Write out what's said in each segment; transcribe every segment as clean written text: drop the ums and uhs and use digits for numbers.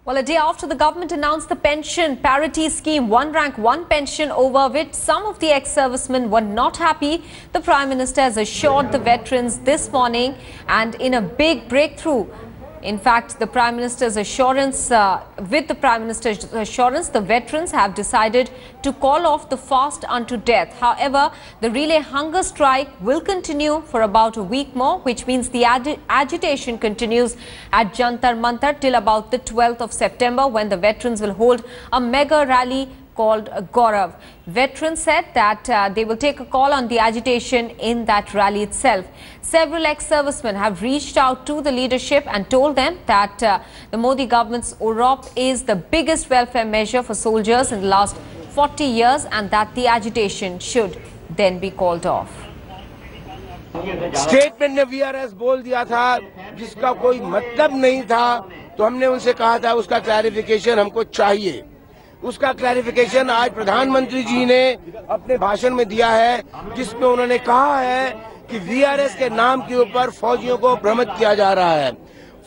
Well, a day after the government announced the pension parity scheme, one rank, one pension, over which some of the ex-servicemen were not happy, the Prime Minister has assured the veterans this morning, and in a big breakthrough. In fact, the Prime Minister's assurance, with the Prime Minister's assurance, the veterans have decided to call off the fast unto death. However, the relay hunger strike will continue for about a week more, which means the agitation continues at Jantar Mantar till about the 12th of September, when the veterans will hold a mega rally called Gaurav. Veterans said that they will take a call on the agitation in that rally itself. Several ex-servicemen have reached out to the leadership and told them that the Modi government's UROP is the biggest welfare measure for soldiers in the last 40 years and that the agitation should then be called off. Statement ने VRS बोल दिया था जिसका कोई मतलब नहीं था, तो हमने उनसे कहा था उसका क्लैरिफिकेशन हमको चाहिए। उसका क्लैरिफिकेशन आज प्रधानमंत्री जी ने अपने भाषण में दिया है, जिसमें उन्होंने कहा है कि वीआरएस के नाम के ऊपर फौजियों को भ्रमित किया जा रहा है।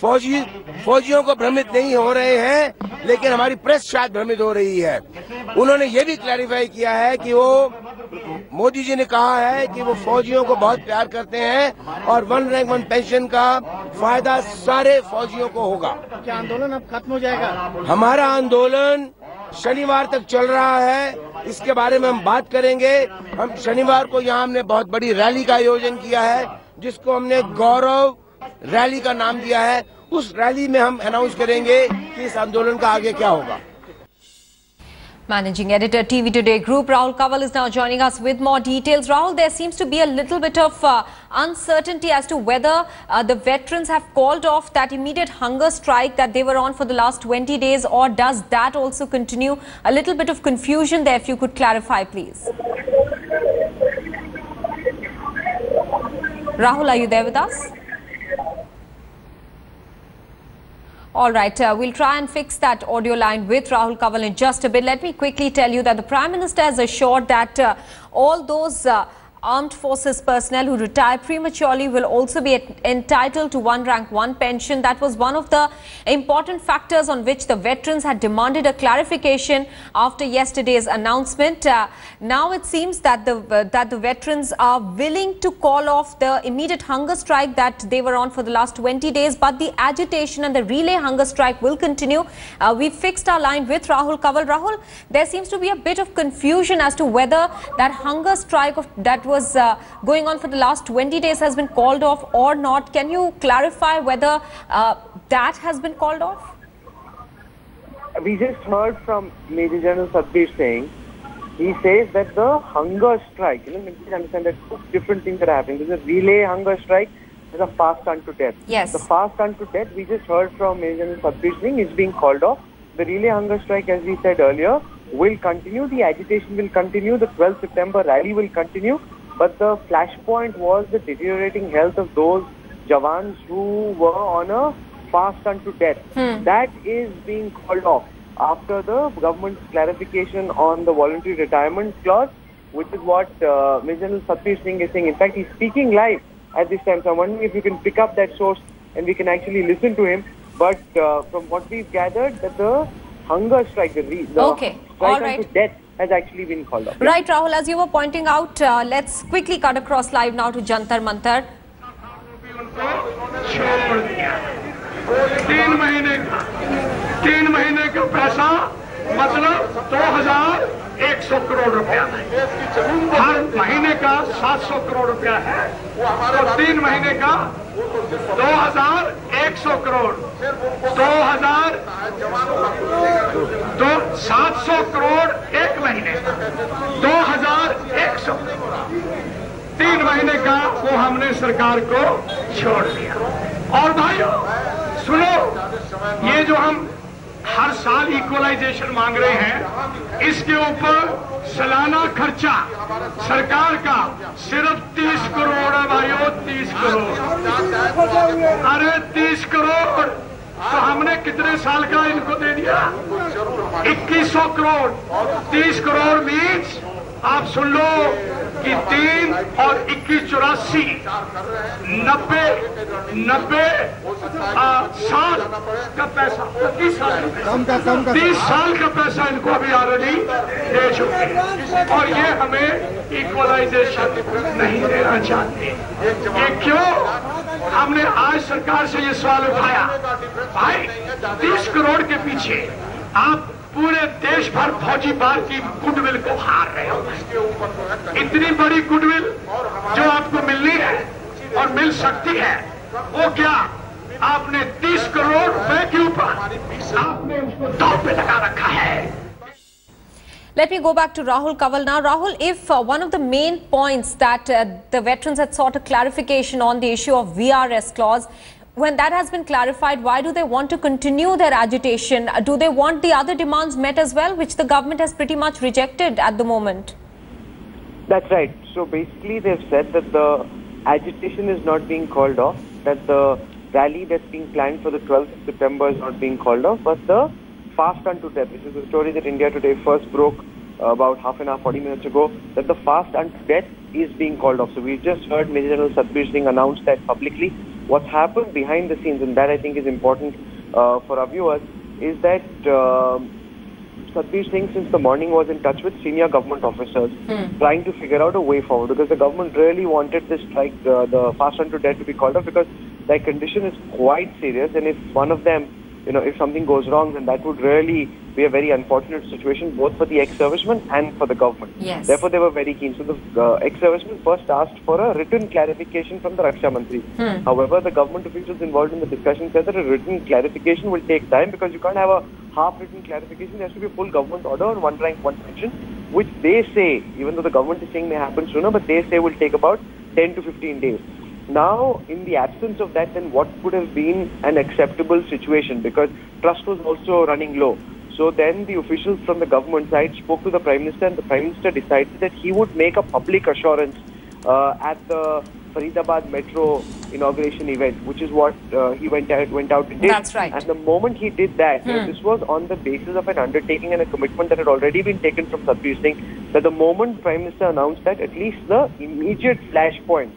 फौजियों को भ्रमित नहीं हो रहे हैं, लेकिन हमारी प्रेस शायद भ्रमित हो रही है। उन्होंने ये भी क्लैरिफाई किया है कि मोदी जी ने कहा है कि वो फौजियों को बहुत प्यार करते हैं और वन रैंक वन पेंशन का फायदा सारे फौजियों को होगा। क्या आंदोलन अब खत्म हो जाएगा? हमारा आंदोलन शनिवार तक चल रहा है, इसके बारे में हम बात करेंगे। हम शनिवार को यहाँ हमने बहुत बड़ी रैली का आयोजन किया है, जिसको हमने गौरव रैली का नाम दिया है। उस रैली में हम अनाउंस करेंगे कि इस आंदोलन का आगे क्या होगा। Managing Editor TV Today Group Rahul Kanwal is now joining us with more details. Rahul, there seems to be a little bit of uncertainty as to whether the veterans have called off that immediate hunger strike that they were on for the last 20 days, or does that also continue? A little bit of confusion there, if you could clarify, please. Rahul, are you there with us? All right, we'll try and fix that audio line with Rahul Kanwal in just a bit. Let me quickly tell you that the Prime Minister has assured that all those armed forces personnel who retire prematurely will also be entitled to one rank, one pension. That was one of the important factors on which the veterans had demanded a clarification after yesterday's announcement. Now it seems that the veterans are willing to call off the immediate hunger strike that they were on for the last 20 days, but the agitation and the relay hunger strike will continue. We fixed our line with Rahul Kanwal. Rahul, there seems to be a bit of confusion as to whether that hunger strike that was going on for the last 20 days has been called off or not. Can you clarify whether that has been called off? We just heard from Major General Satbeer Singh. He says that the hunger strike, please understand that two different things are happening. There's a relay hunger strike, there's a fast unto death. Yes. The fast unto death, we just heard from Major General Satbeer Singh, is being called off. The relay hunger strike, as we said earlier, will continue. The agitation will continue. The 12th September rally will continue. But the flashpoint was the deteriorating health of those Jawans who were on a fast unto death. That is being called off after the government's clarification on the voluntary retirement clause, which is what Major General Satbeer Singh is saying. In fact, he's speaking live at this time. So I'm wondering if you can pick up that source and we can actually listen to him. But from what we've gathered, that the hunger strike, the strike unto death, has actually been called off. Right, Rahul, as you were pointing out, let's quickly cut across live now to Jantar Mantar. 3 महीने का पैसा मतलब 2100 करोड़ रुपया है। हर महीने का 700 करोड़ रुपया है, तो 3 महीने का 2100 करोड़, 700 करोड़ एक महीने, 2100 3 महीने का वो हमने सरकार को छोड़ दिया। और भाइयों सुनो, ये जो हम हर साल इक्वलाइजेशन मांग रहे हैं, इसके ऊपर सालाना खर्चा सरकार का सिर्फ 30 करोड़ है भाइयों, 30 करोड़। अरे 30 करोड़ तो हमने कितने साल का इनको दे दिया? 2100 करोड़। 30 करोड़ मीन्स आप सुन लो कि 3 और 21 84 90 साल का पैसा 30 साल का पैसा इनको अभी ऑलरेडी दे चुके हैं और ये हमें इक्वलाइजेशन नहीं देना चाहते। ये क्यों? हमने आज सरकार से ये सवाल उठाया, भाई 30 करोड़ के पीछे आप पूरे देश भर फौजी बार की गुडविल को हार रहे हो। इतनी बड़ी गुडविल जो आपको मिलनी है और मिल सकती है, वो क्या आपने 30 करोड़ रुपए के ऊपर आपने उसको दांव पे लगा रखा है। Let me go back to Rahul Kanwal now. Rahul, if one of the main points that the veterans had sought a clarification on the issue of VRS clause, when that has been clarified, why do they want to continue their agitation? Do they want the other demands met as well, which the government has pretty much rejected at the moment? That's right. So basically they've said that the agitation is not being called off, that the rally that's being planned for the 12th of September is not being called off, but the fast unto death, which is the story that India Today first broke about half an hour, 40 minutes ago, that the fast unto death is being called off. So we've just heard Major General Satbir Singh announce that publicly. What's happened behind the scenes, and that I think is important for our viewers, is that Satbir Singh since the morning was in touch with senior government officers trying to figure out a way forward, because the government really wanted this strike, the fast unto death, to be called off, because their condition is quite serious, and if one of them, if something goes wrong, then that would really be a very unfortunate situation both for the ex-servicemen and for the government. Yes. Therefore, they were very keen. So the ex-servicemen first asked for a written clarification from the Raksha Mantri. However, the government officials involved in the discussion said that a written clarification will take time, because you can't have a half-written clarification. There has to be a full government order on one rank, one pension, which they say, even though the government is saying may happen sooner, but they say will take about 10 to 15 days. Now, in the absence of that, then what could have been an acceptable situation? Because trust was also running low. So then the officials from the government side spoke to the Prime Minister, and the Prime Minister decided that he would make a public assurance at the Faridabad Metro inauguration event, which is what he went out and did. That's right. And the moment he did that, this was on the basis of an undertaking and a commitment that had already been taken from Satbir Singh, that the moment Prime Minister announced that, at least the immediate flashpoint,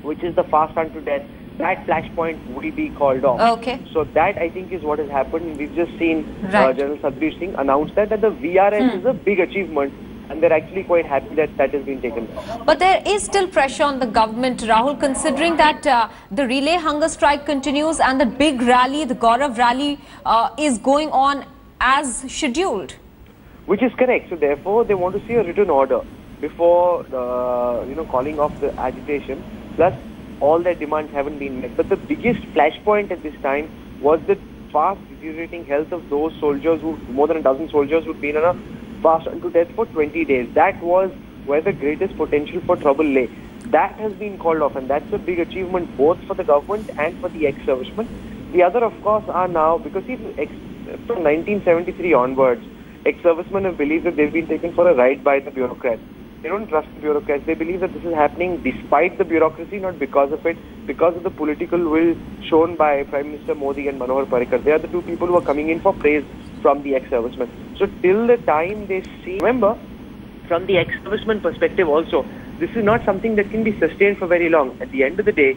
which is the fast unto death, that flashpoint will be called off. Okay. So that, I think, is what has happened. We've just seen Right. General Satbir Singh announce that the VRS is a big achievement, and they're actually quite happy that that has been taken. But there is still pressure on the government, Rahul, considering that the relay hunger strike continues and the big rally, the Gaurav rally, is going on as scheduled. Which is correct. So therefore, they want to see a written order before, calling off the agitation. Plus, all their demands haven't been met. But the biggest flashpoint at this time was the fast deteriorating health of those soldiers, more than a dozen soldiers who'd been on a fast unto death for 20 days. That was where the greatest potential for trouble lay. That has been called off, and that's a big achievement both for the government and for the ex-servicemen. The other, of course, are now, because from 1973 onwards, ex-servicemen have believed that they've been taken for a ride by the bureaucrats. They don't trust the bureaucrats. They believe that this is happening despite the bureaucracy, not because of it, because of the political will shown by Prime Minister Modi and Manohar Parrikar. They are the two people who are coming in for praise from the ex-servicemen. So till the time they see, remember, from the ex-serviceman perspective also, this is not something that can be sustained for very long. At the end of the day,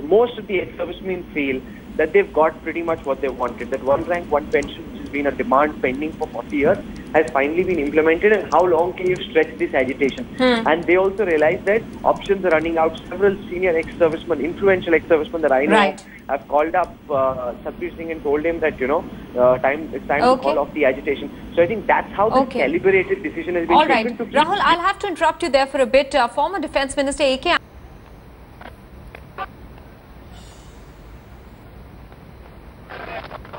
most of the ex-servicemen feel that they've got pretty much what they wanted. That one rank, one pension, which has been a demand pending for 40 years, has finally been implemented. And how long can you stretch this agitation? And they also realize that options are running out. Several senior ex-servicemen, influential ex-servicemen that I know, have called up Satbir Singh and told him that, it's time to call off the agitation. So I think that's how the calibrated decision has been taken. All right. Rahul, I'll have to interrupt you there for a bit. Former Defence Minister A.K.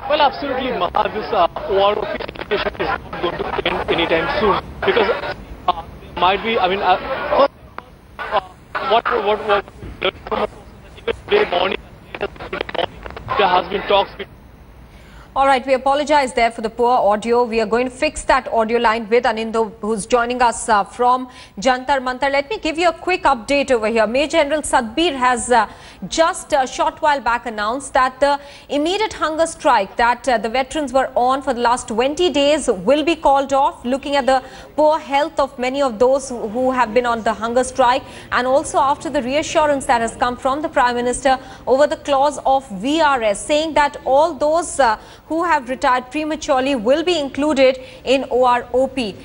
Well, absolutely, Maha, this OROP situation is not going to end anytime soon, because there might be, what even today morning, there has been talks between All right, we apologize there for the poor audio. We are going to fix that audio line with Anindo, who's joining us from Jantar Mantar. Let me give you a quick update over here. Major General Satbir has just a short while back announced that the immediate hunger strike that the veterans were on for the last 20 days will be called off, looking at the poor health of many of those who have been on the hunger strike, and also after the reassurance that has come from the Prime Minister over the clause of VRS, saying that all those who have retired prematurely will be included in OROP.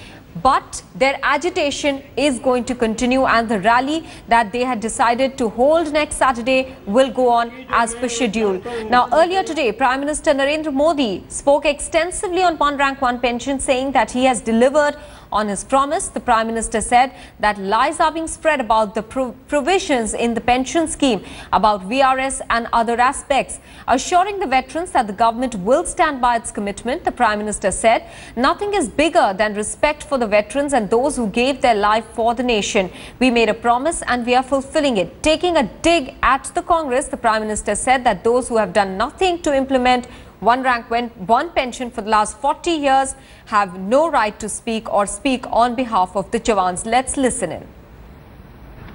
But their agitation is going to continue, and the rally that they had decided to hold next Saturday will go on as per schedule. Now, earlier today, Prime Minister Narendra Modi spoke extensively on one rank one pension, saying that he has delivered on his promise. The Prime Minister said that lies are being spread about the provisions in the pension scheme, about VRS and other aspects. Assuring the veterans that the government will stand by its commitment, the Prime Minister said nothing is bigger than respect for the veterans and those who gave their life for the nation. We made a promise and we are fulfilling it. Taking a dig at the Congress, the Prime Minister said that those who have done nothing to implement one rank one pension for the last 40 years have no right to speak or speak on behalf of the Jawans. Let's listen in.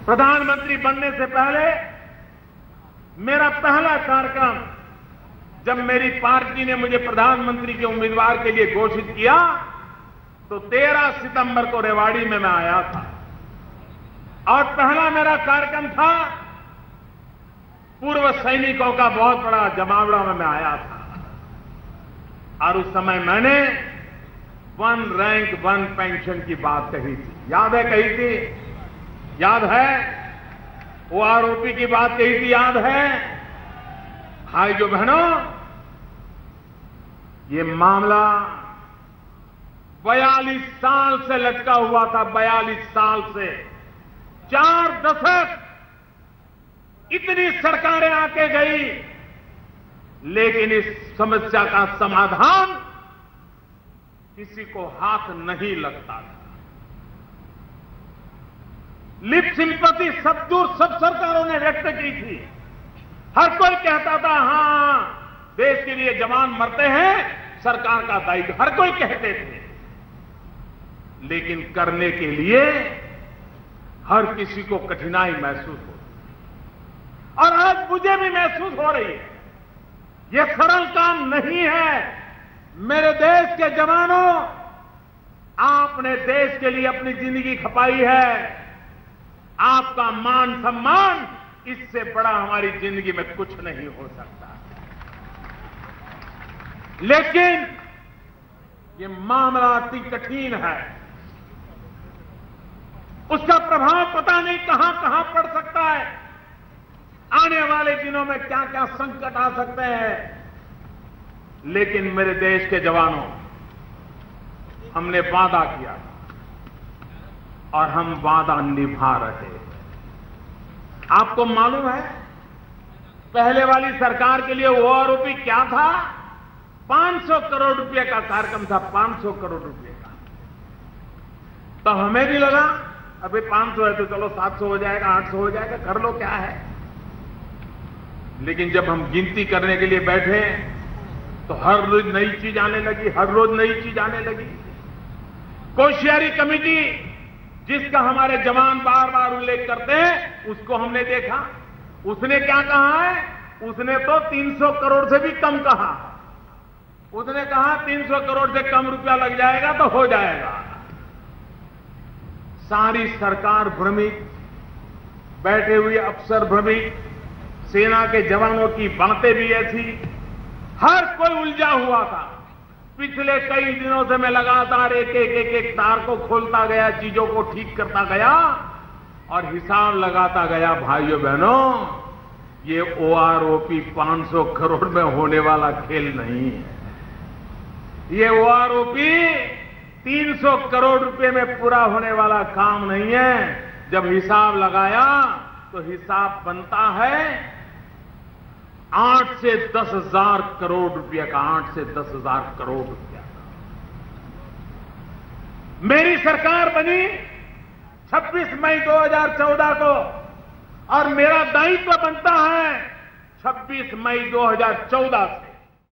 प्रधानमंत्री बनने से पहले मेरा पहला कार्यक्रम जब मेरी party ने मुझे प्रधानमंत्री के उम्मीदवार के लिए घोषित किया तो 13 सितंबर को रेवाड़ी में मैं आया था, और पहला मेरा कार्यक्रम था पूर्व सैनिकों का बहुत बड़ा जमावड़ा में मैं आया था, और उस समय मैंने वन रैंक वन पेंशन की बात कही थी। याद है कही थी? याद है? ओआरओपी की बात कही थी, याद है? भाइयों बहनों, ये मामला 42 साल से लटका हुआ था। 42 साल से 4 दशक इतनी सरकारें आके गई, लेकिन इस समस्या का समाधान किसी को हाथ नहीं लगता था। लिप सिंपैथी सब सरकारों ने व्यक्त की थी। हर कोई कहता था हां, देश के लिए जवान मरते हैं, सरकार का दायित्व, हर कोई कहते थे, लेकिन करने के लिए हर किसी को कठिनाई महसूस होती, और आज मुझे भी महसूस हो रही है। यह सरल काम नहीं है। मेरे देश के जवानों, आपने देश के लिए अपनी जिंदगी खपाई है। आपका मान सम्मान, इससे बड़ा हमारी जिंदगी में कुछ नहीं हो सकता। लेकिन ये मामला अति कठिन है, उसका प्रभाव पता नहीं कहां कहां पड़ सकता है। आने वाले दिनों में क्या क्या संकट आ सकते हैं, लेकिन मेरे देश के जवानों, हमने वादा किया और हम वादा निभा रहे हैं। आपको मालूम है, पहले वाली सरकार के लिए ओआरओपी क्या था? 500 करोड़ रुपए का कार्यक्रम था, 500 करोड़ रुपए का। तो हमें भी लगा अभी 500 है तो चलो 700 हो जाएगा, 800 हो जाएगा, कर लो, क्या है। लेकिन जब हम गिनती करने के लिए बैठे तो हर रोज नई चीज आने लगी, हर रोज नई चीज आने लगी। कोश्यारी कमेटी, जिसका हमारे जवान बार बार उल्लेख करते हैं, उसको हमने देखा। उसने क्या कहा है? उसने तो 300 करोड़ से भी कम कहा। उसने कहा 300 करोड़ से कम रुपया लग जाएगा तो हो जाएगा। सारी सरकार भ्रमित, बैठे हुए अफसर भ्रमित, सेना के जवानों की बातें भी ऐसी, हर कोई उलझा हुआ था। पिछले कई दिनों से मैं लगातार एक तार को खोलता गया, चीजों को ठीक करता गया और हिसाब लगाता गया। भाइयों बहनों, ये ओआरओपी 500 करोड़ में होने वाला खेल नहीं है। ये ओआरओपी 300 करोड़ रुपए में पूरा होने वाला काम नहीं है। जब हिसाब लगाया तो हिसाब बनता है 8 से 10,000 करोड़ रुपया का, 8 से 10,000 करोड़ रुपया का। मेरी सरकार बनी 26 मई 2014 को, और मेरा दायित्व बनता है 26 मई 2014 से